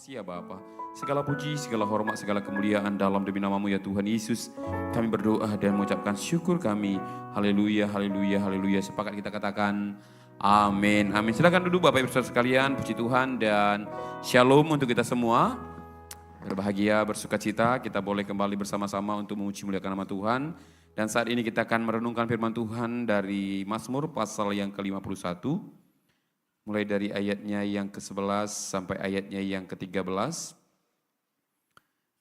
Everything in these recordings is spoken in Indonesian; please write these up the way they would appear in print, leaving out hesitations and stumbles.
kasih ya Bapa. Segala puji, segala hormat, segala kemuliaan dalam demi nama-Mu ya Tuhan Yesus. Kami berdoa dan mengucapkan syukur kami. Haleluya, haleluya, haleluya. Sepakat kita katakan amin, amin. Silakan duduk Bapak Ibu Saudara sekalian, puji Tuhan dan shalom untuk kita semua. Berbahagia, bersuka cita, kita boleh kembali bersama-sama untuk memuji muliakan nama Tuhan. Dan saat ini kita akan merenungkan firman Tuhan dari Mazmur pasal yang ke-51. Mulai dari ayatnya yang ke-11 sampai ayatnya yang ke-13.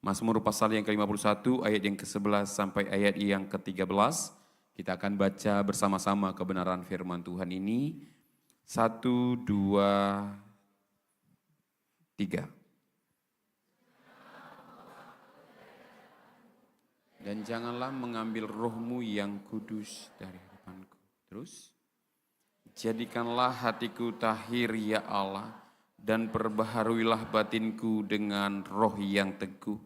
Mazmur pasal yang ke-51 ayat yang ke-11 sampai ayat yang ke-13. Kita akan baca bersama-sama kebenaran firman Tuhan ini. 1, 2, 3. Dan janganlah mengambil rohmu yang kudus dari hadapanku. Terus. Jadikanlah hatiku tahir ya Allah, dan perbaharuilah batinku dengan roh yang teguh.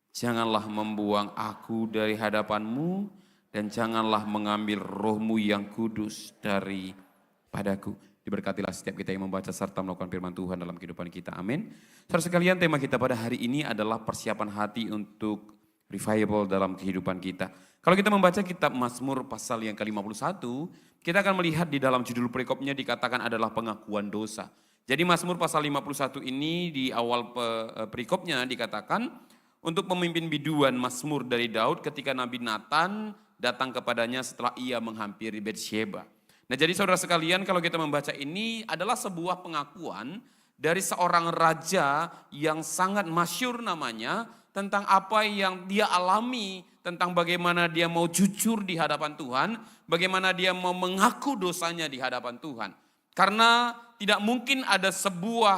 Janganlah membuang aku dari hadapan-Mu, dan janganlah mengambil roh-Mu yang kudus daripadaku. Diberkatilah setiap kita yang membaca serta melakukan firman Tuhan dalam kehidupan kita. Amin. Saudara sekalian, tema kita pada hari ini adalah persiapan hati untuk revival dalam kehidupan kita. Kalau kita membaca kitab Mazmur pasal yang ke-51, kita akan melihat di dalam judul perikopnya dikatakan adalah pengakuan dosa. Jadi Mazmur pasal 51 ini di awal perikopnya dikatakan untuk pemimpin biduan Mazmur dari Daud ketika Nabi Nathan datang kepadanya setelah ia menghampiri Betsheba. Nah jadi saudara sekalian, kalau kita membaca ini adalah sebuah pengakuan dari seorang raja yang sangat masyhur namanya, tentang apa yang dia alami, tentang bagaimana dia mau jujur di hadapan Tuhan, bagaimana dia mau mengaku dosanya di hadapan Tuhan. Karena tidak mungkin ada sebuah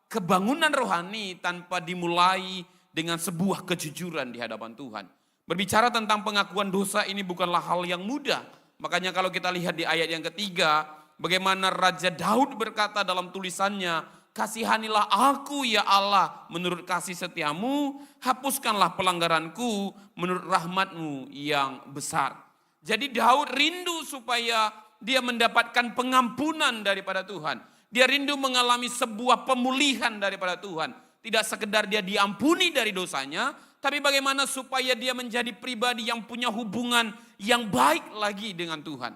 kebangunan rohani tanpa dimulai dengan sebuah kejujuran di hadapan Tuhan. Berbicara tentang pengakuan dosa ini bukanlah hal yang mudah. Makanya kalau kita lihat di ayat yang ketiga, bagaimana Raja Daud berkata dalam tulisannya, kasihanilah aku ya Allah menurut kasih setiamu, hapuskanlah pelanggaranku menurut rahmatmu yang besar. Jadi Daud rindu supaya dia mendapatkan pengampunan daripada Tuhan. Dia rindu mengalami sebuah pemulihan daripada Tuhan. Tidak sekedar dia diampuni dari dosanya, tapi bagaimana supaya dia menjadi pribadi yang punya hubungan yang baik lagi dengan Tuhan.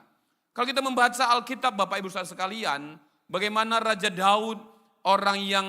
Kalau kita membaca Alkitab Bapak Ibu Saudara sekalian, bagaimana Raja Daud, orang yang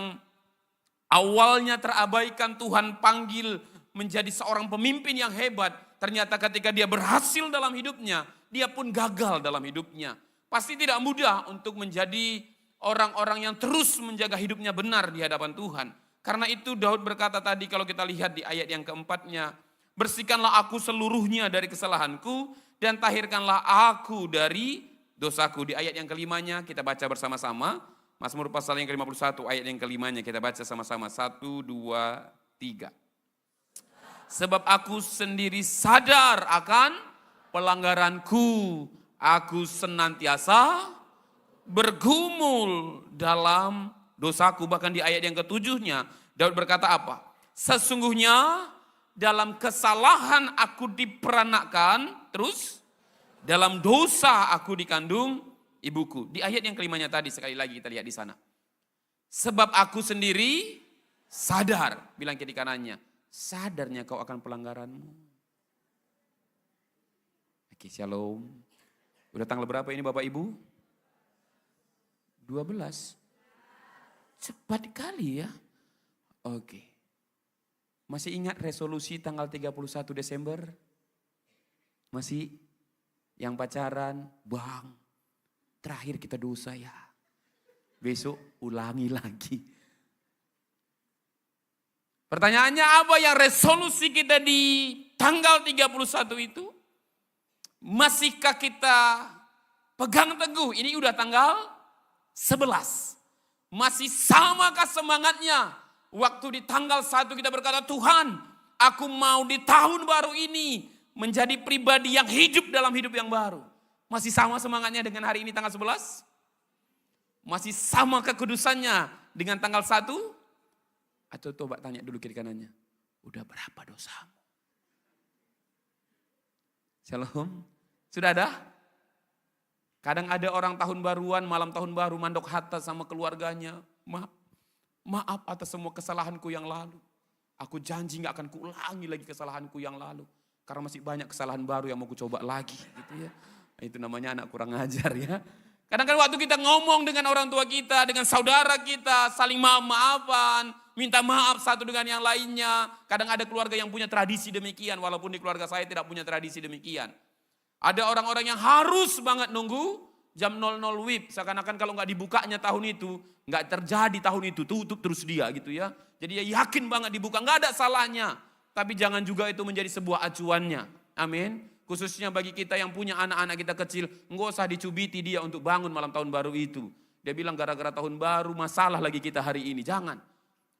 awalnya terabaikan Tuhan panggil menjadi seorang pemimpin yang hebat. Ternyata ketika dia berhasil dalam hidupnya, dia pun gagal dalam hidupnya. Pasti tidak mudah untuk menjadi orang-orang yang terus menjaga hidupnya benar di hadapan Tuhan. Karena itu Daud berkata tadi kalau kita lihat di ayat yang keempatnya, bersihkanlah aku seluruhnya dari kesalahanku dan tahirkanlah aku dari dosaku. Di ayat yang kelimanya kita baca bersama-sama. Mazmur pasal yang ke-51 ayat yang kelimanya kita baca sama-sama. 1, 2, 3. Sebab aku sendiri sadar akan pelanggaranku. Aku senantiasa bergumul dalam dosaku. Bahkan di ayat yang ke-7-nya Daud berkata apa? Sesungguhnya dalam kesalahan aku diperanakkan. Terus dalam dosa aku dikandung ibuku. Di ayat yang kelimanya tadi sekali lagi kita lihat di sana. Sebab aku sendiri sadar, bilang kiri kanannya, sadarnya kau akan pelanggaranmu. Oke, shalom. Udah tanggal berapa ini Bapak Ibu? 12. Cepat kali ya. Oke. Masih ingat resolusi tanggal 31 Desember? Masih? Yang pacaran, Bang. Terakhir kita dosa ya. Besok ulangi lagi. Pertanyaannya apa yang resolusi kita di tanggal 31 itu? Masihkah kita pegang teguh? Ini udah tanggal 11. Masih samakah semangatnya? Waktu di tanggal 1 kita berkata, Tuhan aku mau di tahun baru ini menjadi pribadi yang hidup dalam hidup yang baru. Masih sama semangatnya dengan hari ini tanggal 11? Masih sama kekudusannya dengan tanggal 1? Atau coba tanya dulu kiri kanannya, udah berapa dosamu? Shalom, sudah ada? Kadang ada orang tahun baruan, malam tahun baru mandok hatta sama keluarganya. Maaf atas semua kesalahanku yang lalu. Aku janji gak akan kuulangi lagi kesalahanku yang lalu. Karena masih banyak kesalahan baru yang mau kucoba lagi. Gitu ya. Itu namanya anak kurang ajar ya. Kadang-kadang waktu kita ngomong dengan orang tua kita, dengan saudara kita, saling maaf-maafan, minta maaf satu dengan yang lainnya. Kadang ada keluarga yang punya tradisi demikian, walaupun di keluarga saya tidak punya tradisi demikian. Ada orang-orang yang harus banget nunggu jam 00 WIB, seakan-akan kalau nggak dibukanya tahun itu, nggak terjadi tahun itu, tutup terus dia gitu ya. Jadi dia yakin banget dibuka, nggak ada salahnya. Tapi jangan juga itu menjadi sebuah acuannya. Amin. Khususnya bagi kita yang punya anak-anak kita kecil, nggak usah dicubiti dia untuk bangun malam tahun baru itu. Dia bilang gara-gara tahun baru masalah lagi kita hari ini, jangan.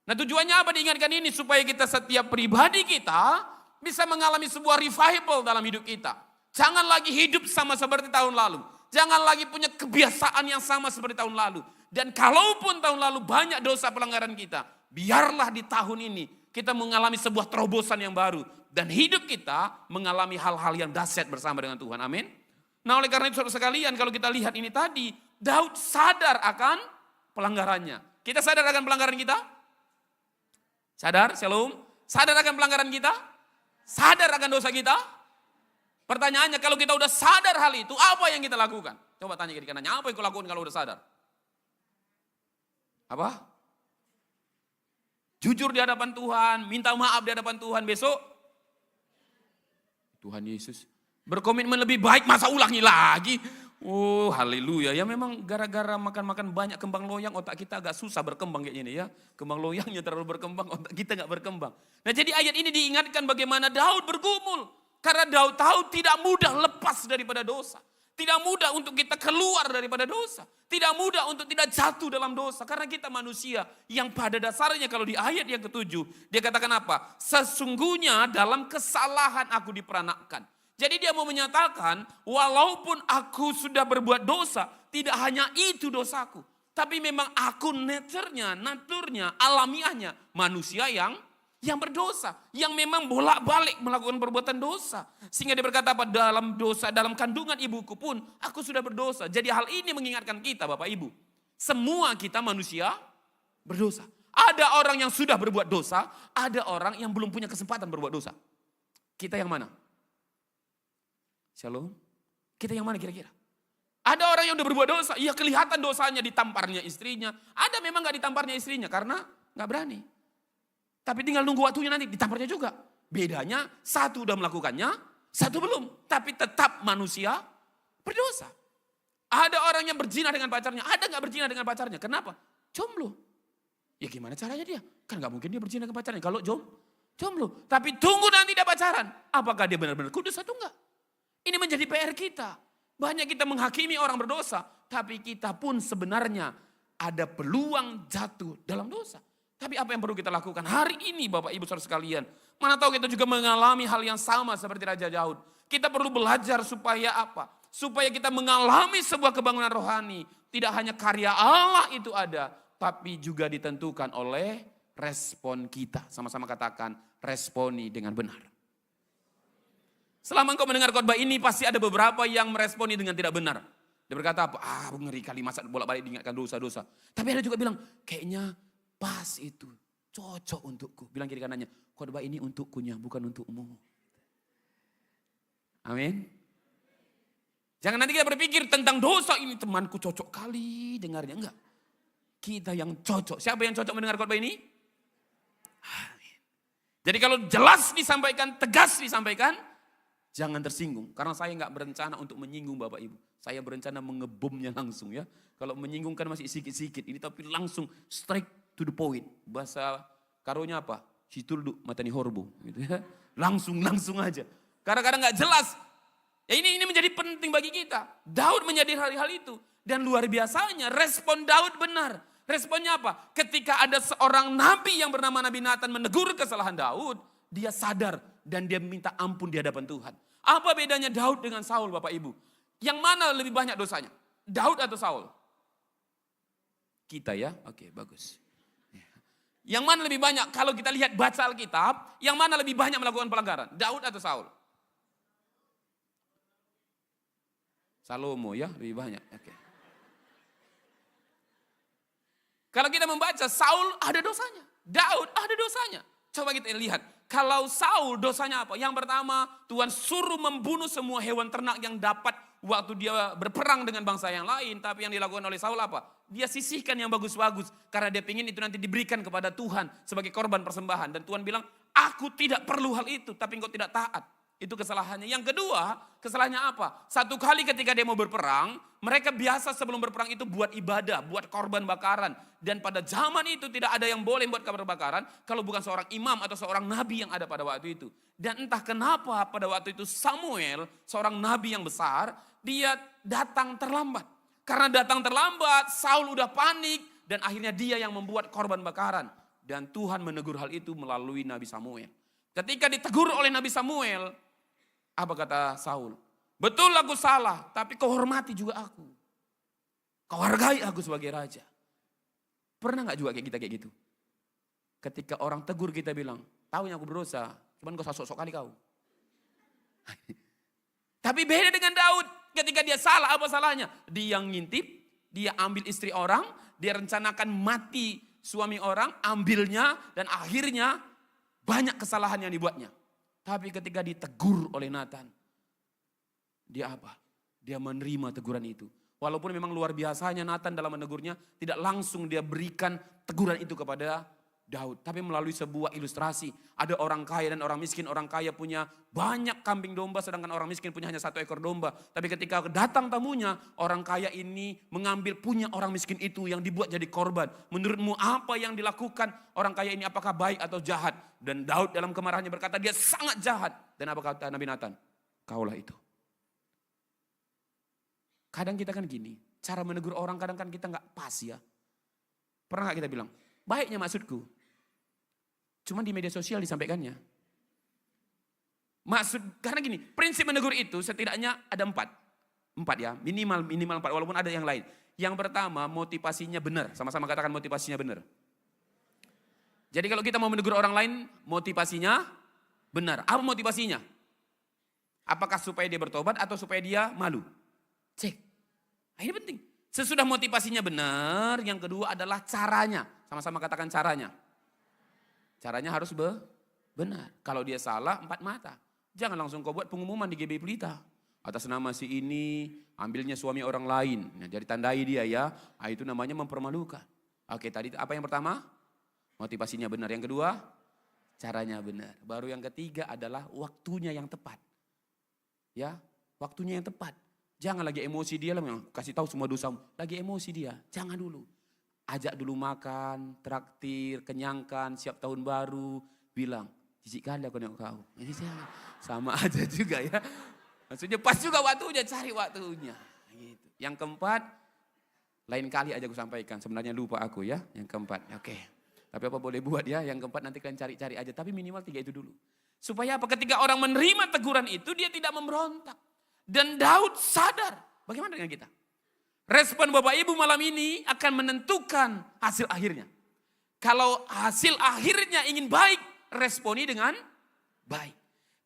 Nah tujuannya apa diingatkan ini? Supaya kita setiap pribadi kita bisa mengalami sebuah revival dalam hidup kita. Jangan lagi hidup sama seperti tahun lalu. Jangan lagi punya kebiasaan yang sama seperti tahun lalu. Dan kalaupun tahun lalu banyak dosa pelanggaran kita, biarlah di tahun ini kita mengalami sebuah terobosan yang baru. Dan hidup kita mengalami hal-hal yang dahsyat bersama dengan Tuhan. Amin. Nah oleh karena itu saudara sekalian, kalau kita lihat ini tadi, Daud sadar akan pelanggarannya. Kita sadar akan pelanggaran kita? Sadar? Shalom? Sadar akan pelanggaran kita? Sadar akan dosa kita? Pertanyaannya, kalau kita udah sadar hal itu, apa yang kita lakukan? Coba tanya kiri kanannya, apa yang kau lakukan kalau udah sadar? Apa? Jujur di hadapan Tuhan, minta maaf di hadapan Tuhan, besok Tuhan Yesus berkomitmen lebih baik, masa ulangi lagi? Oh haleluya, ya memang gara-gara makan-makan banyak kembang loyang, otak kita agak susah berkembang kayak gini ya. Kembang loyangnya terlalu berkembang, otak kita gak berkembang. Nah jadi ayat ini diingatkan bagaimana Daud bergumul. Karena Daud tahu tidak mudah lepas daripada dosa. Tidak mudah untuk kita keluar daripada dosa. Tidak mudah untuk tidak jatuh dalam dosa. Karena kita manusia yang pada dasarnya kalau di ayat yang ke-7. Dia katakan apa? Sesungguhnya dalam kesalahan aku diperanakkan. Jadi dia mau menyatakan walaupun aku sudah berbuat dosa. Tidak hanya itu dosaku. Tapi memang aku naturnya, alamiahnya manusia yang berdosa, yang memang bolak-balik melakukan perbuatan dosa. Sehingga dia berkata apa? Dalam dosa, dalam kandungan ibuku pun aku sudah berdosa. Jadi hal ini mengingatkan kita Bapak Ibu. Semua kita manusia berdosa. Ada orang yang sudah berbuat dosa, ada orang yang belum punya kesempatan berbuat dosa. Kita yang mana? Shalom. Kita yang mana kira-kira? Ada orang yang udah berbuat dosa, iya kelihatan dosanya, ditamparnya istrinya. Ada memang gak ditamparnya istrinya karena gak berani. Tapi tinggal nunggu waktunya nanti ditamparnya juga. Bedanya satu udah melakukannya, satu belum. Tapi tetap manusia berdosa. Ada orang yang berzina dengan pacarnya, ada gak berzina dengan pacarnya. Kenapa? Jomblo. Ya gimana caranya dia? Kan gak mungkin dia berzina dengan pacarnya kalau jomblo. Tapi tunggu nanti dia pacaran. Apakah dia benar-benar kudus atau enggak? Ini menjadi PR kita. Banyak kita menghakimi orang berdosa. Tapi kita pun sebenarnya ada peluang jatuh dalam dosa. Tapi apa yang perlu kita lakukan hari ini Bapak Ibu Saudara sekalian? Mana tahu kita juga mengalami hal yang sama seperti Raja Daud. Kita perlu belajar supaya apa? Supaya kita mengalami sebuah kebangunan rohani. Tidak hanya karya Allah itu ada, tapi juga ditentukan oleh respon kita. Sama-sama katakan, responi dengan benar. Selama engkau mendengar khotbah ini pasti ada beberapa yang meresponi dengan tidak benar. Dia berkata apa? Ngeri kali masa bolak-balik diingatkan dosa-dosa. Tapi ada juga bilang, kayaknya pas itu, cocok untukku. Bilang kiri kanannya, khotbah ini untukkunya, bukan untukmu. Amin. Jangan nanti kita berpikir tentang dosa ini, temanku cocok kali dengarnya. Enggak. Kita yang cocok. Siapa yang cocok mendengar khotbah ini? Amin. Jadi kalau jelas disampaikan, tegas disampaikan, jangan tersinggung. Karena saya enggak berencana untuk menyinggung Bapak Ibu. Saya berencana mengebomnya langsung ya. Kalau menyinggung kan masih sikit-sikit. Ini tapi langsung straight to the point. Bahasa karonya apa? Situlduk matani horbo. Gitu ya. Langsung aja. Kadang-kadang gak jelas. Ya ini menjadi penting bagi kita. Daud menjadi hal-hal itu. Dan luar biasanya respon Daud benar. Responnya apa? Ketika ada seorang nabi yang bernama Nabi Nathan menegur kesalahan Daud. Dia sadar dan dia minta ampun di hadapan Tuhan. Apa bedanya Daud dengan Saul Bapak Ibu? Yang mana lebih banyak dosanya? Daud atau Saul? Kita ya? Oke, bagus. Yang mana lebih banyak? Kalau kita lihat baca Alkitab, yang mana lebih banyak melakukan pelanggaran? Daud atau Saul? Salomo ya, lebih banyak. Oke. Kalau kita membaca, Saul ada dosanya. Daud ada dosanya. Coba kita lihat. Kalau Saul dosanya apa? Yang pertama, Tuhan suruh membunuh semua hewan ternak yang dapat waktu dia berperang dengan bangsa yang lain. Tapi yang dilakukan oleh Saul apa? Dia sisihkan yang bagus-bagus. Karena dia ingin itu nanti diberikan kepada Tuhan sebagai korban persembahan. Dan Tuhan bilang, aku tidak perlu hal itu, tapi engkau tidak taat. Itu kesalahannya. Yang kedua, kesalahannya apa? Satu kali ketika dia mau berperang, mereka biasa sebelum berperang itu buat ibadah, buat korban bakaran. Dan pada zaman itu tidak ada yang boleh buat korban bakaran kalau bukan seorang imam atau seorang nabi yang ada pada waktu itu. Dan entah kenapa pada waktu itu Samuel, seorang nabi yang besar, dia datang terlambat. Karena datang terlambat, Saul udah panik dan akhirnya dia yang membuat korban bakaran. Dan Tuhan menegur hal itu melalui Nabi Samuel. Ketika ditegur oleh Nabi Samuel, apa kata Saul? Betul aku salah, tapi kau hormati juga aku. Kau hargai aku sebagai raja. Pernah gak juga kayak gitu? Ketika orang tegur kita bilang, tahunya aku berdosa, cuman kau sok-sok kali kau. Tapi beda dengan Daud, ketika dia salah, apa salahnya? Dia ngintip, dia ambil istri orang, dia rencanakan mati suami orang, ambilnya, dan akhirnya banyak kesalahan yang dibuatnya. Tapi ketika ditegur oleh Nathan, dia apa? Dia menerima teguran itu. Walaupun memang luar biasanya Nathan dalam menegurnya, tidak langsung dia berikan teguran itu kepada Daud. Tapi melalui sebuah ilustrasi. Ada orang kaya dan orang miskin. Orang kaya punya banyak kambing domba, sedangkan orang miskin punya hanya 1 ekor domba. Tapi ketika datang tamunya, orang kaya ini mengambil punya orang miskin itu yang dibuat jadi korban. Menurutmu apa yang dilakukan orang kaya ini, apakah baik atau jahat? Dan Daud dalam kemarahannya berkata, dia sangat jahat. Dan apa kata Nabi Nathan? Kaulah itu. Kadang kita kan gini, cara menegur orang kadang kan kita gak pas ya. Pernah gak kita bilang, baiknya maksudku. Cuma di media sosial disampaikannya. Karena gini, prinsip menegur itu setidaknya ada 4. 4 ya, minimal 4, walaupun ada yang lain. Yang pertama, motivasinya benar. Sama-sama katakan motivasinya benar. Jadi kalau kita mau menegur orang lain, motivasinya benar. Apa motivasinya? Apakah supaya dia bertobat atau supaya dia malu? Cek. Nah, ini penting. Sesudah motivasinya benar, yang kedua adalah caranya. Sama-sama katakan caranya. Caranya harus benar. Kalau dia salah, 4 mata. Jangan langsung kau buat pengumuman di GB Pelita. Atas nama si ini, ambilnya suami orang lain. Nah, jadi tandai dia ya, itu namanya mempermalukan. Oke, tadi apa yang pertama? Motivasinya benar. Yang kedua, caranya benar. Baru yang ketiga adalah waktunya yang tepat. Ya, waktunya yang tepat. Jangan lagi emosi dia lah, kasih tahu semua dosamu. Lagi emosi dia, jangan dulu. Ajak dulu makan, traktir, kenyangkan, siap tahun baru. Bilang, jijik kali aku nengok kau. Ini sama aja juga ya. Maksudnya pas juga waktunya, cari waktunya. Gitu. Yang keempat, lain kali aja aku sampaikan. Sebenarnya lupa aku ya, yang keempat. Oke. Tapi apa boleh buat ya, yang keempat nanti kalian cari-cari aja. Tapi minimal 3 itu dulu. Supaya apa? Ketika orang menerima teguran itu, dia tidak memberontak. Dan Daud sadar. Bagaimana dengan kita? Respon Bapak Ibu malam ini akan menentukan hasil akhirnya. Kalau hasil akhirnya ingin baik, responi dengan baik.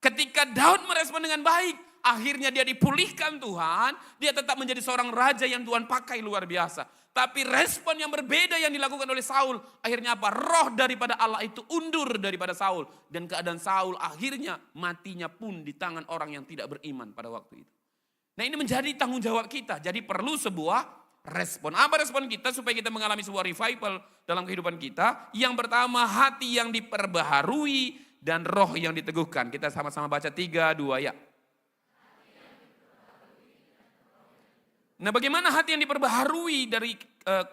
Ketika Daud merespon dengan baik, akhirnya dia dipulihkan Tuhan. Dia tetap menjadi seorang raja yang Tuhan pakai luar biasa. Tapi respon yang berbeda yang dilakukan oleh Saul, akhirnya apa? Roh daripada Allah itu undur daripada Saul. Dan keadaan Saul akhirnya matinya pun di tangan orang yang tidak beriman pada waktu itu. Nah, ini menjadi tanggung jawab kita. Jadi perlu sebuah respon. Apa respon kita supaya kita mengalami sebuah revival dalam kehidupan kita? Yang pertama, hati yang diperbaharui dan roh yang diteguhkan. Kita sama-sama baca 3, 2 ya. Nah, bagaimana hati yang diperbaharui dari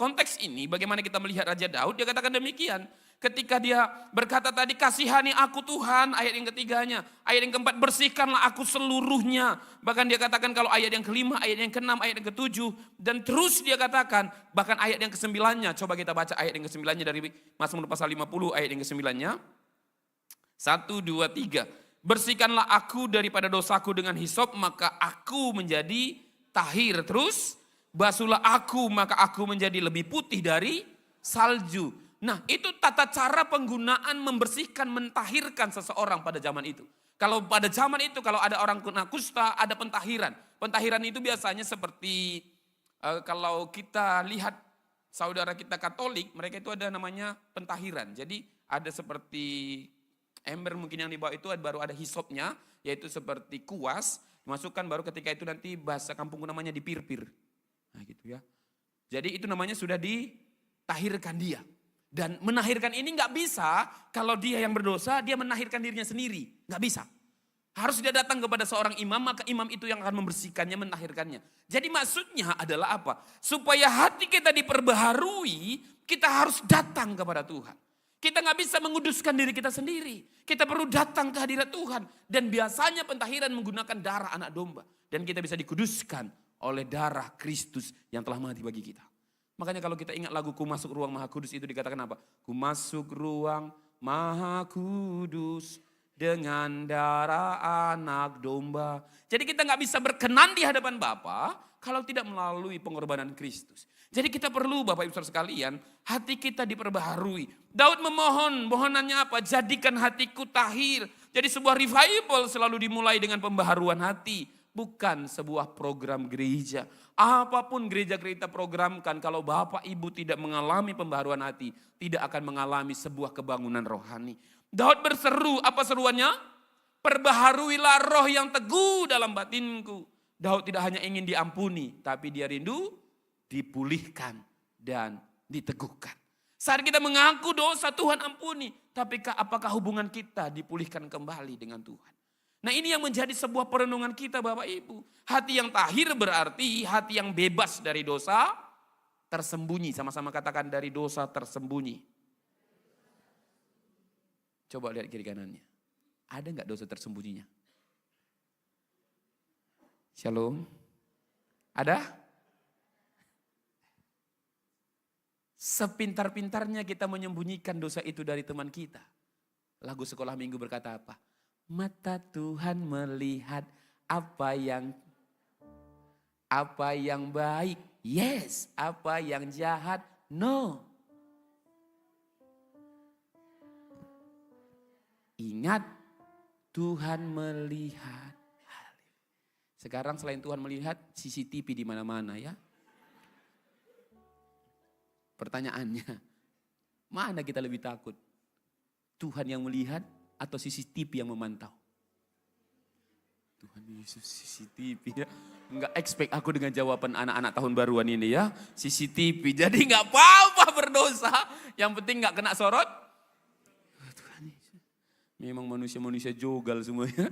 konteks ini? Bagaimana kita melihat Raja Daud? Dia katakan demikian. Ketika dia berkata tadi, kasihani aku Tuhan, ayat yang ketiganya. Ayat yang keempat, bersihkanlah aku seluruhnya. Bahkan dia katakan kalau ayat yang kelima, ayat yang keenam, ayat yang ketujuh. Dan terus dia katakan, bahkan ayat yang kesembilannya. Coba kita baca ayat yang kesembilannya dari Mazmur pasal 50, ayat yang kesembilannya. 1, 2, 3. Bersihkanlah aku daripada dosaku dengan hisop, maka aku menjadi tahir. Terus, basuhlah aku, maka aku menjadi lebih putih dari salju. Nah, itu tata cara penggunaan membersihkan, mentahirkan seseorang pada zaman itu. Kalau pada zaman itu, kalau ada orang kena kusta, ada pentahiran. Pentahiran itu biasanya seperti kalau kita lihat saudara kita Katolik, mereka itu ada namanya pentahiran. Jadi ada seperti ember mungkin yang dibawa itu baru ada hisopnya, yaitu seperti kuas, dimasukkan baru ketika itu nanti bahasa kampungku namanya dipirpir. Nah gitu ya. Jadi itu namanya sudah ditahirkan dia. Dan menahirkan ini nggak bisa kalau dia yang berdosa, dia menahirkan dirinya sendiri. Nggak bisa. Harus dia datang kepada seorang imam, maka imam itu yang akan membersihkannya, menahirkannya. Jadi maksudnya adalah apa? Supaya hati kita diperbaharui, kita harus datang kepada Tuhan. Kita nggak bisa menguduskan diri kita sendiri. Kita perlu datang ke hadirat Tuhan. Dan biasanya pentahiran menggunakan darah anak domba. Dan kita bisa dikuduskan oleh darah Kristus yang telah mati bagi kita. Makanya kalau kita ingat lagu Ku Masuk Ruang Maha Kudus itu dikatakan apa? Ku masuk ruang Maha Kudus dengan darah anak domba. Jadi kita nggak bisa berkenan di hadapan Bapa kalau tidak melalui pengorbanan Kristus. Jadi kita perlu Bapak Ibu Saudara sekalian, hati kita diperbaharui. Daud memohon, mohonannya apa? Jadikan hatiku tahir. Jadi sebuah revival selalu dimulai dengan pembaharuan hati. Bukan sebuah program gereja. Apapun gereja kita programkan, kalau Bapak Ibu tidak mengalami pembaharuan hati, tidak akan mengalami sebuah kebangunan rohani. Daud berseru, apa seruannya? Perbaharuilah roh yang teguh dalam batinku. Daud tidak hanya ingin diampuni, tapi dia rindu dipulihkan dan diteguhkan. Saat kita mengaku dosa, Tuhan ampuni. Tapi apakah hubungan kita dipulihkan kembali dengan Tuhan? Nah ini yang menjadi sebuah perenungan kita Bapak Ibu. Hati yang tahir berarti hati yang bebas dari dosa tersembunyi. Sama-sama katakan dari dosa tersembunyi. Coba lihat kiri kanannya. Ada nggak dosa tersembunyinya? Shalom. Ada? Sepintar-pintarnya kita menyembunyikan dosa itu dari teman kita. Lagu sekolah minggu berkata apa? Mata Tuhan melihat apa yang baik, yes. Apa yang jahat, no. Ingat, Tuhan melihat. Sekarang selain Tuhan melihat, CCTV di mana-mana ya. Pertanyaannya, mana kita lebih takut? Tuhan yang melihat atau CCTV yang memantau? Tuhan Yesus, CCTV ya. Enggak expect aku dengan jawaban anak-anak tahun baruan ini ya. CCTV, jadi enggak apa-apa berdosa. Yang penting enggak kena sorot. Tuhan Yesus. Memang manusia-manusia jogal semuanya.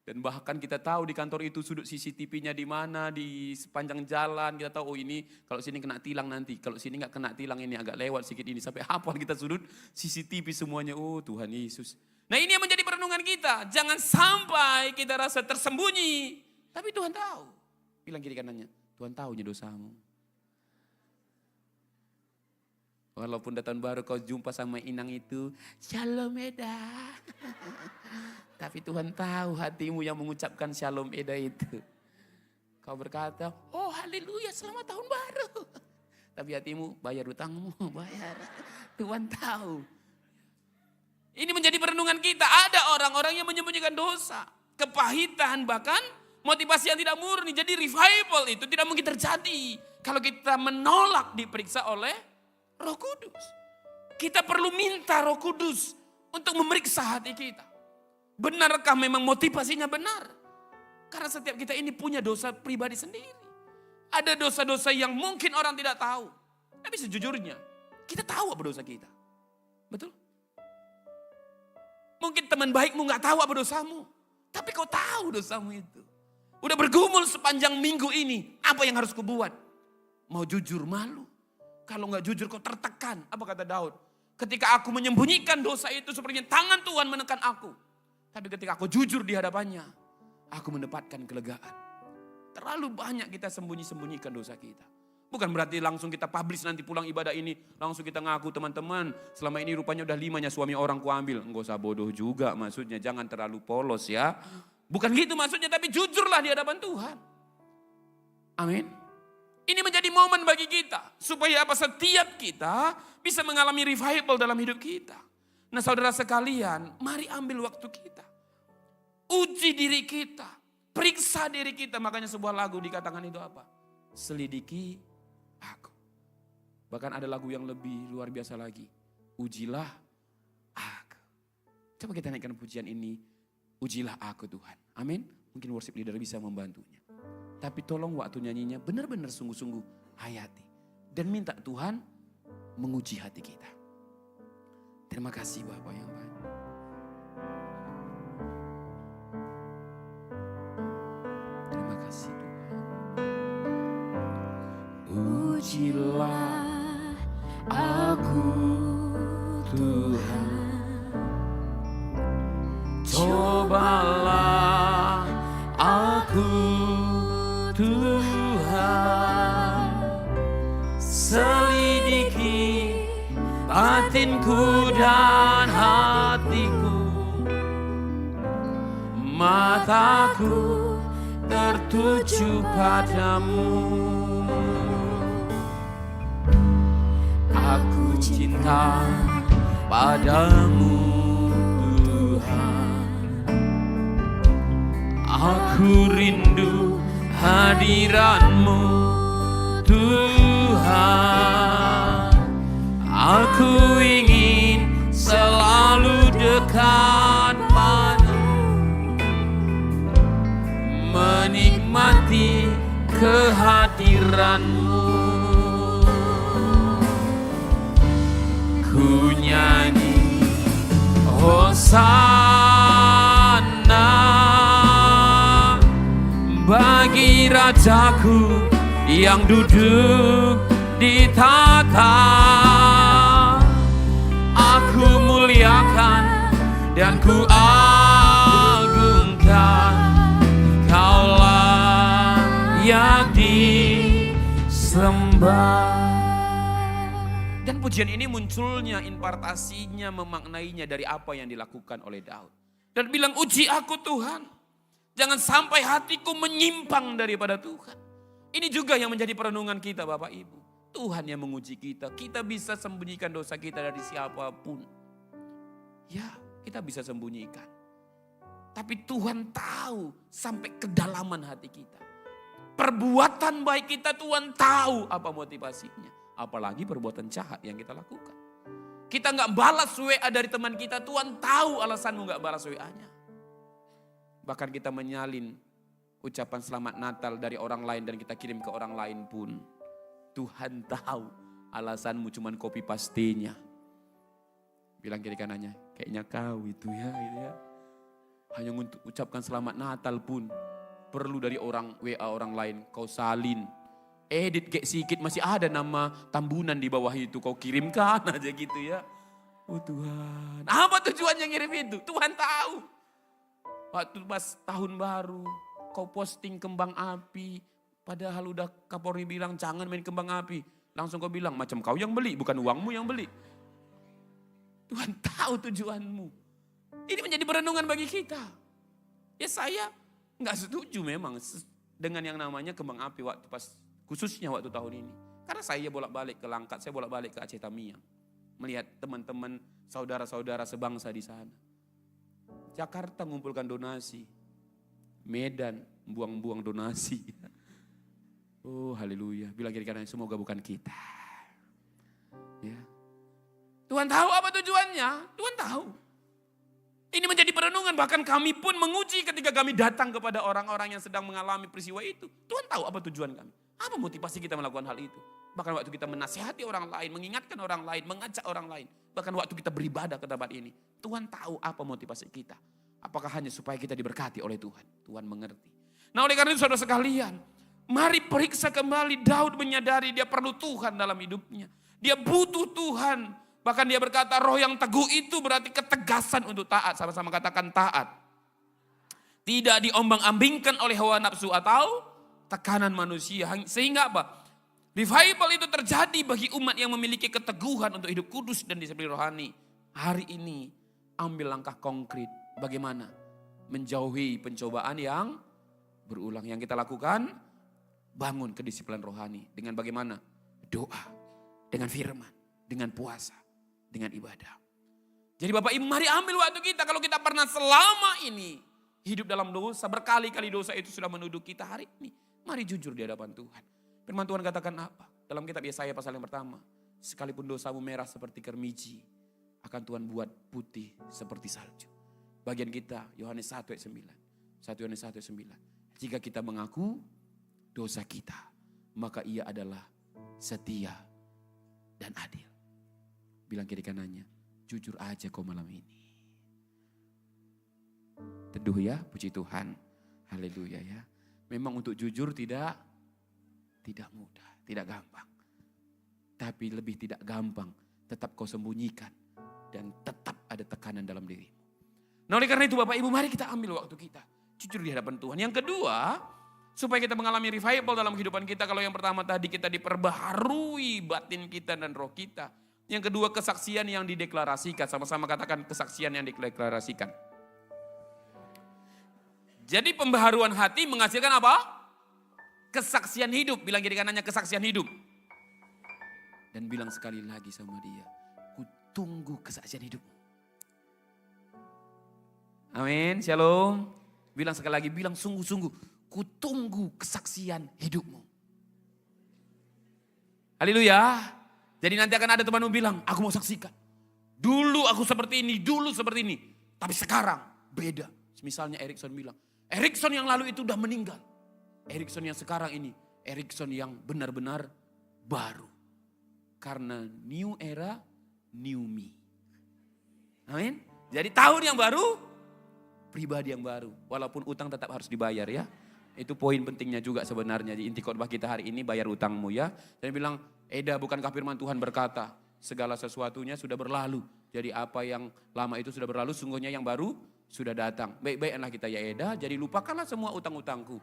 Dan bahkan kita tahu di kantor itu sudut CCTV-nya di mana, di sepanjang jalan. Kita tahu, oh ini kalau sini kena tilang nanti. Kalau sini enggak kena tilang, ini agak lewat sedikit ini. Sampai hafal kita sudut CCTV semuanya. Oh Tuhan Yesus. Nah ini yang menjadi perenungan kita. Jangan sampai kita rasa tersembunyi. Tapi Tuhan tahu. Bilang kiri kanannya, Tuhan tahu dosamu. Walaupun datang baru kau jumpa sama inang itu, Shalom Eda. Tapi Tuhan tahu hatimu yang mengucapkan Shalom Eda itu. Kau berkata, oh haleluya selamat tahun baru. Tapi hatimu, bayar utangmu, bayar. Tuhan tahu. Ini menjadi perenungan kita. Ada orang-orang yang menyembunyikan dosa. Kepahitan bahkan motivasi yang tidak murni. Jadi revival itu tidak mungkin terjadi. Kalau kita menolak diperiksa oleh Roh Kudus. Kita perlu minta Roh Kudus untuk memeriksa hati kita. Benarkah memang motivasinya benar? Karena setiap kita ini punya dosa pribadi sendiri. Ada dosa-dosa yang mungkin orang tidak tahu. Tapi sejujurnya, kita tahu apa dosa kita. Betul? Mungkin teman baikmu gak tahu apa dosamu. Tapi kau tahu dosamu itu. Udah bergumul sepanjang minggu ini. Apa yang harus kubuat? Mau jujur malu. Kalau gak jujur kau tertekan. Apa kata Daud? Ketika aku menyembunyikan dosa itu sepertinya tangan Tuhan menekan aku. Tapi ketika aku jujur di hadapannya, aku mendapatkan kelegaan. Terlalu banyak kita sembunyi-sembunyikan dosa kita. Bukan berarti langsung kita publish nanti pulang ibadah ini. Langsung kita ngaku teman-teman. Selama ini rupanya udah 5 suami orang ku ambil. Enggak usah bodoh juga maksudnya. Jangan terlalu polos ya. Bukan gitu maksudnya. Tapi jujurlah di hadapan Tuhan. Amin. Ini menjadi momen bagi kita. Supaya apa? Setiap kita bisa mengalami revival dalam hidup kita. Nah saudara sekalian. Mari ambil waktu kita. Uji diri kita. Periksa diri kita. Makanya sebuah lagu dikatakan itu apa? Selidiki aku. Bahkan ada lagu yang lebih luar biasa lagi. Ujilah aku. Coba kita naikkan pujian ini. Ujilah aku Tuhan. Amin. Mungkin worship leader bisa membantunya. Tapi tolong waktu nyanyinya benar-benar sungguh-sungguh hayati. Dan minta Tuhan menguji hati kita. Terima kasih Bapak yang baik. Terima kasih Tuhan. Ujilah aku Tuhan. Cobalah aku Tuhan. Selidiki batinku dan hatiku. Mataku tertuju padamu. Aku cinta padamu Tuhan. Aku rindu hadirat-Mu Tuhan. Aku ingin selalu dekat padamu, menikmati kehadiran-Mu. Ku nyanyi Hosana bagi Rajaku yang duduk di tahta. Aku muliakan dan ku agungkan, Kaulah yang disembah. Dan pujian ini munculnya, impartasinya, memaknainya dari apa yang dilakukan oleh Daud. Dan bilang, uji aku Tuhan. Jangan sampai hatiku menyimpang daripada Tuhan. Ini juga yang menjadi perenungan kita Bapak Ibu. Tuhan yang menguji kita. Kita bisa sembunyikan dosa kita dari siapapun. Ya, kita bisa sembunyikan. Tapi Tuhan tahu sampai kedalaman hati kita. Perbuatan baik kita Tuhan tahu apa motivasinya. Apalagi perbuatan jahat yang kita lakukan. Kita gak balas WA dari teman kita, Tuhan tahu alasanmu gak balas WA-nya. Bahkan kita menyalin ucapan selamat Natal dari orang lain dan kita kirim ke orang lain pun. Tuhan tahu alasanmu cuman copy paste-nya. Bilang kiri kanannya, kayaknya kau itu ya. Gitu ya. Hanya untuk ucapkan selamat Natal pun perlu dari orang WA orang lain kau salin. Edit kayak sedikit masih ada nama Tambunan di bawah itu. Kau kirimkan aja gitu ya. Oh Tuhan. Apa tujuan yang ngirim itu? Tuhan tahu. Waktu pas tahun baru. Kau posting kembang api. Padahal udah Kapolri bilang jangan main kembang api. Langsung kau bilang macam kau yang beli. Bukan uangmu yang beli. Tuhan tahu tujuanmu. Ini menjadi perenungan bagi kita. Ya saya gak setuju memang dengan yang namanya kembang api waktu pas. Khususnya waktu tahun ini. Karena saya bolak-balik ke Langkat, saya bolak-balik ke Aceh Tamiang. Melihat teman-teman, saudara-saudara sebangsa di sana. Jakarta mengumpulkan donasi. Medan buang-buang donasi. Oh haleluya. Bilang kiri kanan, semoga bukan kita. Ya. Tuhan tahu apa tujuannya. Tuhan tahu. Ini menjadi perenungan. Bahkan kami pun menguji ketika kami datang kepada orang-orang yang sedang mengalami peristiwa itu. Tuhan tahu apa tujuan kami. Apa motivasi kita melakukan hal itu? Bahkan waktu kita menasihati orang lain, mengingatkan orang lain, mengajak orang lain. Bahkan waktu kita beribadah ke tempat ini. Tuhan tahu apa motivasi kita. Apakah hanya supaya kita diberkati oleh Tuhan? Tuhan mengerti. Nah oleh karena itu saudara sekalian. Mari periksa kembali Daud menyadari dia perlu Tuhan dalam hidupnya. Dia butuh Tuhan. Bahkan dia berkata roh yang teguh itu berarti ketegasan untuk taat. Sama-sama katakan taat. Tidak diombang-ambingkan oleh hawa nafsu atau tekanan manusia. Sehingga apa? Revival itu terjadi bagi umat yang memiliki keteguhan untuk hidup kudus dan disiplin rohani. Hari ini ambil langkah konkret. Bagaimana? Menjauhi pencobaan yang berulang. Yang kita lakukan, bangun kedisiplinan rohani. Dengan bagaimana? Doa. Dengan firman. Dengan puasa. Dengan ibadah. Jadi Bapak Ibu mari ambil waktu kita. Kalau kita pernah selama ini hidup dalam dosa. Berkali-kali dosa itu sudah menuduh kita hari ini. Mari jujur di hadapan Tuhan. Firman Tuhan katakan apa? Dalam kitab Yesaya pasal yang pertama. Sekalipun dosamu merah seperti kermiji, akan Tuhan buat putih seperti salju. Bagian kita, Yohanes 1 ayat 9. 1 Yohanes 1 ayat 9. Jika kita mengaku dosa kita, maka ia adalah setia dan adil. Bilang kiri kanannya, jujur aja kau malam ini. Teduh ya, puji Tuhan. Haleluya ya. Memang untuk jujur tidak mudah, tidak gampang. Tapi lebih tidak gampang, tetap kau sembunyikan. Dan tetap ada tekanan dalam dirimu. Nah oleh karena itu Bapak Ibu, mari kita ambil waktu kita. Jujur di hadapan Tuhan. Yang kedua, supaya kita mengalami revival dalam kehidupan kita. Kalau yang pertama tadi kita diperbaharui batin kita dan roh kita. Yang kedua, kesaksian yang dideklarasikan. Sama-sama katakan kesaksian yang dideklarasikan. Jadi pembaharuan hati menghasilkan apa? Kesaksian hidup. Bilang kiri kanannya kesaksian hidup. Dan bilang sekali lagi sama dia, ku tunggu kesaksian hidupmu. Amin, shalom. Bilang sekali lagi, bilang sungguh-sungguh, ku tunggu kesaksian hidupmu. Haleluya. Jadi nanti akan ada temanmu bilang, aku mau saksikan. Dulu aku seperti ini, dulu seperti ini. Tapi sekarang beda. Misalnya Erikson bilang, Erikson yang lalu itu udah meninggal. Erikson yang sekarang ini, Erikson yang benar-benar baru. Karena new era, new me. Amin. Jadi tahun yang baru, pribadi yang baru. Walaupun utang tetap harus dibayar ya. Itu poin pentingnya juga sebenarnya. Di inti khotbah kita hari ini, bayar utangmu ya. Dan bilang, Eda bukankah firman Tuhan berkata, segala sesuatunya sudah berlalu. Jadi apa yang lama itu sudah berlalu, sungguhnya yang baru sudah datang. Baik-baiklah kita ya Eda, jadi lupakanlah semua utang-utangku.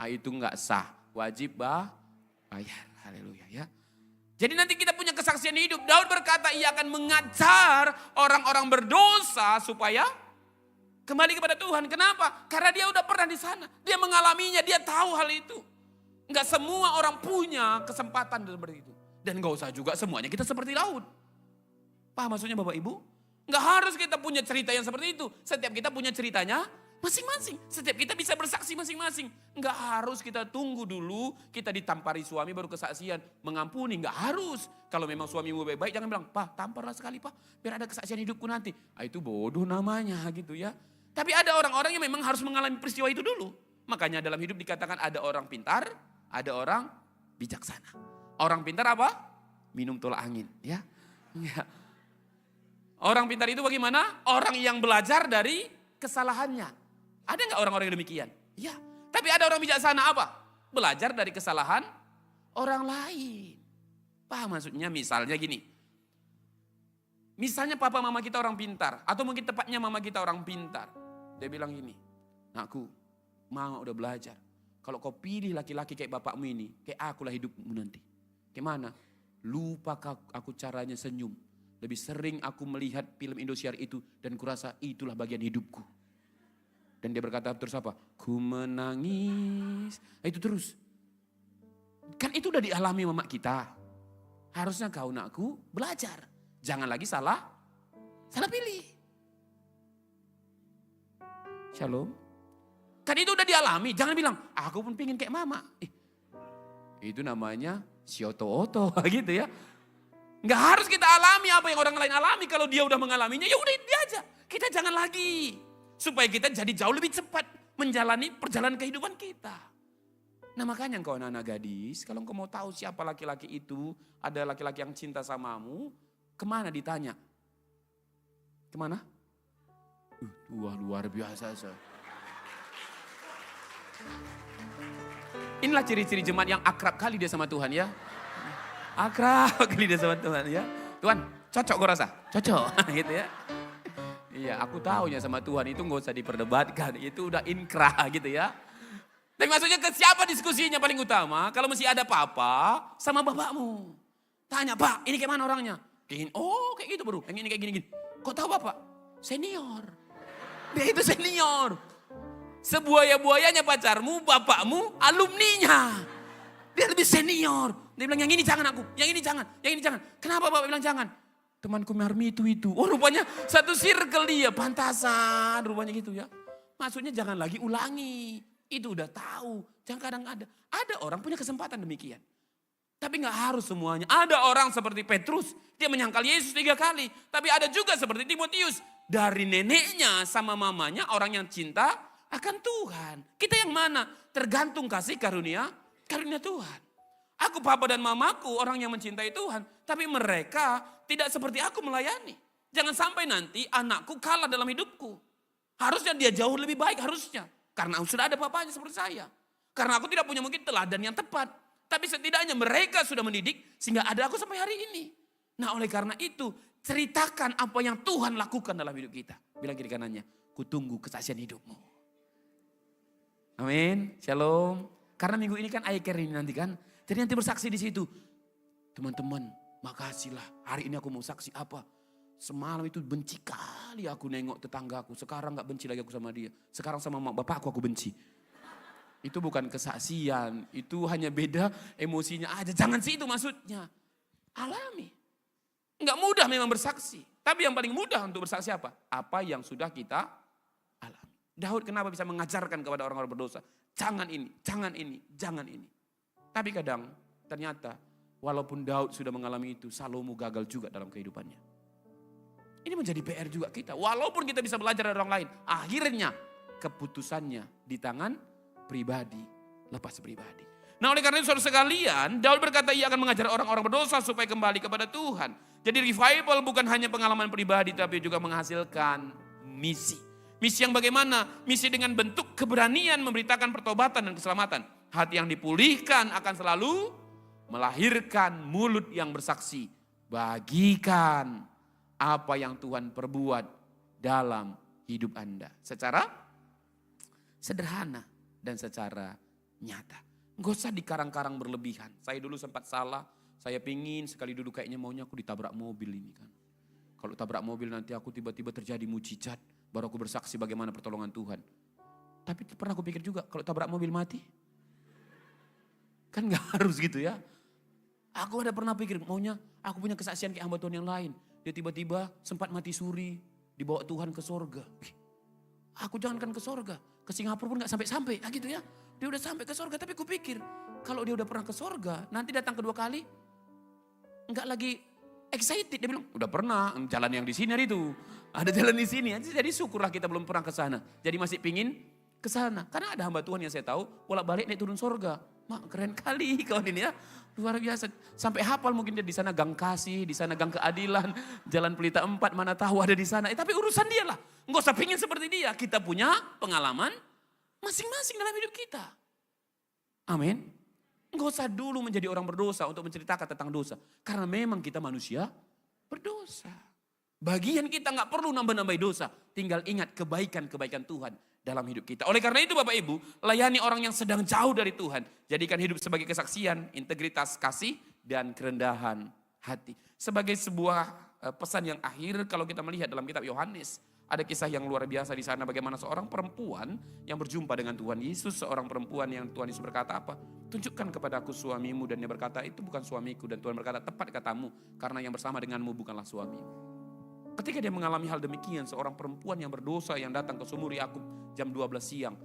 Itu enggak sah, wajib bayar. Haleluya ya. Jadi nanti kita punya kesaksian hidup. Daud berkata ia akan mengajar orang-orang berdosa supaya kembali kepada Tuhan. Kenapa? Karena dia udah pernah di sana. Dia mengalaminya, dia tahu hal itu. Enggak semua orang punya kesempatan seperti itu. Dan enggak usah juga semuanya kita seperti Daud. Paham maksudnya Bapak Ibu? Enggak harus kita punya cerita yang seperti itu. Setiap kita punya ceritanya masing-masing. Setiap kita bisa bersaksi masing-masing. Enggak harus kita tunggu dulu kita ditampari suami baru kesaksian. Mengampuni, enggak harus. Kalau memang suamimu baik-baik jangan bilang, Pak tamparlah sekali Pak. Biar ada kesaksian hidupku nanti. Itu bodoh namanya gitu ya. Tapi ada orang-orang yang memang harus mengalami peristiwa itu dulu. Makanya dalam hidup dikatakan ada orang pintar, ada orang bijaksana. Orang pintar apa? Minum tolak angin ya. Ya. Orang pintar itu bagaimana? Orang yang belajar dari kesalahannya. Ada nggak orang-orang yang demikian? Ya. Tapi ada orang bijaksana apa? Belajar dari kesalahan orang lain. Paham maksudnya? Misalnya gini. Misalnya papa mama kita orang pintar. Atau mungkin tepatnya mama kita orang pintar. Dia bilang gini. Nakku, mama udah belajar. Kalau kau pilih laki-laki kayak bapakmu ini. Kayak akulah hidupmu nanti. Kayak mana? Lupa aku caranya senyum. Lebih sering aku melihat film Indosiar itu. Dan kurasa itulah bagian hidupku. Dan dia berkata terus apa? Ku menangis. Itu terus. Kan itu udah dialami mama kita. Harusnya kau nakku belajar. Jangan lagi salah pilih. Shalom. Kan itu udah dialami. Jangan bilang, aku pun pengen kayak mama. Itu namanya sioto-oto gitu ya. Nggak harus kita alami apa yang orang lain alami. Kalau dia udah mengalaminya, ya udah dia aja. Kita jangan lagi. Supaya kita jadi jauh lebih cepat menjalani perjalanan kehidupan kita. Nah makanya engkau anak-anak gadis, kalau engkau mau tahu siapa laki-laki itu, ada laki-laki yang cinta samamu, kemana ditanya? Kemana? Wah luar biasa. Inilah ciri-ciri jemaat yang akrab kali dia sama Tuhan ya. Akrab kali dia sama Tuhan ya. Tuhan cocok gue rasa? Cocok gitu ya. Iya, aku tahunya sama Tuhan itu nggak usah diperdebatkan, itu udah inkrah gitu ya. Tapi maksudnya ke siapa diskusinya paling utama? Kalau mesti ada papa sama bapakmu. Tanya, Pak, ini kayak mana orangnya? Kayak gini, oh kayak gitu bro, yang ini kayak gini. Kok tahu bapak? Senior. Dia itu senior. Sebuaya-buayanya pacarmu, bapakmu, alumninya. Dia lebih senior. Dia bilang yang ini jangan aku, yang ini jangan, yang ini jangan. Kenapa bapak bilang jangan? Temanku Marmi itu. Oh rupanya satu circle dia, pantasan rupanya gitu ya. Maksudnya jangan lagi ulangi. Itu udah tahu, jangan kadang ada. Ada orang punya kesempatan demikian. Tapi gak harus semuanya. Ada orang seperti Petrus, dia menyangkal Yesus 3 kali. Tapi ada juga seperti Timotius. Dari neneknya sama mamanya orang yang cinta akan Tuhan. Kita yang mana? Tergantung kasih karunia Tuhan. Aku, papa dan mamaku orang yang mencintai Tuhan. Tapi mereka tidak seperti aku melayani. Jangan sampai nanti anakku kalah dalam hidupku. Harusnya dia jauh lebih baik, harusnya. Karena sudah ada papanya seperti saya. Karena aku tidak punya mungkin teladan yang tepat. Tapi setidaknya mereka sudah mendidik sehingga ada aku sampai hari ini. Nah, oleh karena itu ceritakan apa yang Tuhan lakukan dalam hidup kita. Bilang kiri kanannya, kutunggu kesaksian hidupmu. Amin, shalom. Karena minggu ini kan Aiker ini nanti kan. Jadi nanti bersaksi di situ. Teman-teman, makasihlah. Hari ini aku mau saksi apa? Semalam itu benci kali aku nengok tetanggaku. Sekarang gak benci lagi aku sama dia. Sekarang sama mak bapakku aku benci. Itu bukan kesaksian. Itu hanya beda emosinya aja. Jangan sih itu maksudnya. Alami. Gak mudah memang bersaksi. Tapi yang paling mudah untuk bersaksi apa? Apa yang sudah kita alami. Daud kenapa bisa mengajarkan kepada orang-orang berdosa? Jangan ini, jangan ini, jangan ini. Tapi kadang ternyata walaupun Daud sudah mengalami itu, Salomo gagal juga dalam kehidupannya. Ini menjadi PR juga kita. Walaupun kita bisa belajar dari orang lain, akhirnya keputusannya di tangan pribadi, lepas pribadi. Nah, oleh karena itu saudara sekalian, Daud berkata ia akan mengajar orang-orang berdosa supaya kembali kepada Tuhan. Jadi revival bukan hanya pengalaman pribadi tapi juga menghasilkan misi. Misi yang bagaimana? Misi dengan bentuk keberanian memberitakan pertobatan dan keselamatan. Hati yang dipulihkan akan selalu melahirkan mulut yang bersaksi. Bagikan apa yang Tuhan perbuat dalam hidup Anda. Secara sederhana dan secara nyata. Gak usah dikarang-karang berlebihan. Saya dulu sempat salah. Saya pingin sekali dulu kayaknya maunya aku ditabrak mobil ini kan. Kalau tabrak mobil nanti aku tiba-tiba terjadi mujizat. Baru aku bersaksi bagaimana pertolongan Tuhan. Tapi pernah aku pikir juga kalau tabrak mobil mati. Kan gak harus gitu ya. Aku ada pernah pikir maunya aku punya kesaksian kayak hamba Tuhan yang lain. Dia tiba-tiba sempat mati suri. Dibawa Tuhan ke sorga. Aku jangankan ke sorga. Ke Singapura pun gak sampai-sampai. Nah gitu ya. Dia udah sampai ke sorga. Tapi aku pikir kalau dia udah pernah ke sorga. Nanti datang kedua kali. Enggak lagi excited. Dia bilang udah pernah jalan yang di sini hari itu. Ada jalan di sini. Jadi syukurlah kita belum pernah ke sana. Jadi masih pingin ke sana. Karena ada hamba Tuhan yang saya tahu bolak-balik naik turun sorga. Mak keren kali kawan ini ya. Luar biasa. Sampai hafal mungkin dia di sana Gang Kasih, di sana Gang Keadilan, Jalan Pelita 4, mana tahu ada di sana. Tapi urusan dia lah. Enggak usah pingin seperti dia. Kita punya pengalaman masing-masing dalam hidup kita. Amin. Enggak usah dulu menjadi orang berdosa untuk menceritakan tentang dosa. Karena memang kita manusia berdosa. Bagian kita gak perlu nambah-nambah dosa. Tinggal ingat kebaikan-kebaikan Tuhan dalam hidup kita. Oleh karena itu Bapak Ibu, layani orang yang sedang jauh dari Tuhan. Jadikan hidup sebagai kesaksian, integritas, kasih, dan kerendahan hati. Sebagai sebuah pesan yang akhir kalau kita melihat dalam kitab Yohanes. Ada kisah yang luar biasa di sana bagaimana seorang perempuan yang berjumpa dengan Tuhan Yesus. Seorang perempuan yang Tuhan Yesus berkata apa? Tunjukkan kepadaku suamimu, dan dia berkata itu bukan suamiku. Dan Tuhan berkata tepat katamu karena yang bersama denganmu bukanlah suamimu. Ketika dia mengalami hal demikian, seorang perempuan yang berdosa yang datang ke sumur Yakub jam 12 siang.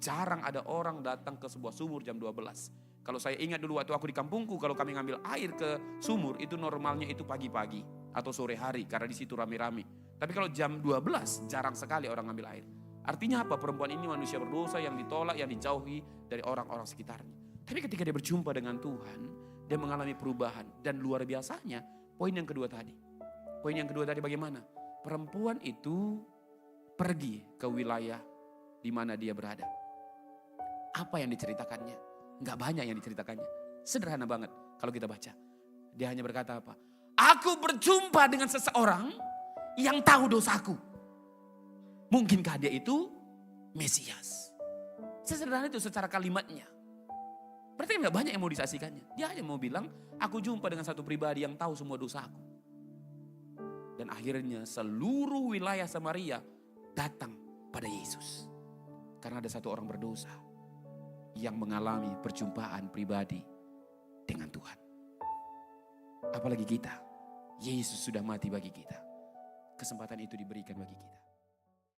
Jarang ada orang datang ke sebuah sumur jam 12. Kalau saya ingat dulu waktu aku di kampungku, kalau kami ngambil air ke sumur itu normalnya itu pagi-pagi atau sore hari karena di situ rame-rame. Tapi kalau jam 12 jarang sekali orang ngambil air. Artinya apa? Perempuan ini manusia berdosa yang ditolak, yang dijauhi dari orang-orang sekitarnya. Tapi ketika dia berjumpa dengan Tuhan, dia mengalami perubahan. Dan luar biasanya, poin yang kedua tadi. Poin yang kedua tadi bagaimana? Perempuan itu pergi ke wilayah di mana dia berada. Apa yang diceritakannya? Enggak banyak yang diceritakannya. Sederhana banget kalau kita baca. Dia hanya berkata apa? Aku berjumpa dengan seseorang yang tahu dosaku. Mungkinkah dia itu Mesias? Sesederhana itu secara kalimatnya. Berarti enggak banyak yang mau disaksikannya. Dia hanya mau bilang, aku jumpa dengan satu pribadi yang tahu semua dosaku. Dan akhirnya seluruh wilayah Samaria datang pada Yesus. Karena ada satu orang berdosa yang mengalami perjumpaan pribadi dengan Tuhan. Apalagi kita, Yesus sudah mati bagi kita. Kesempatan itu diberikan bagi kita.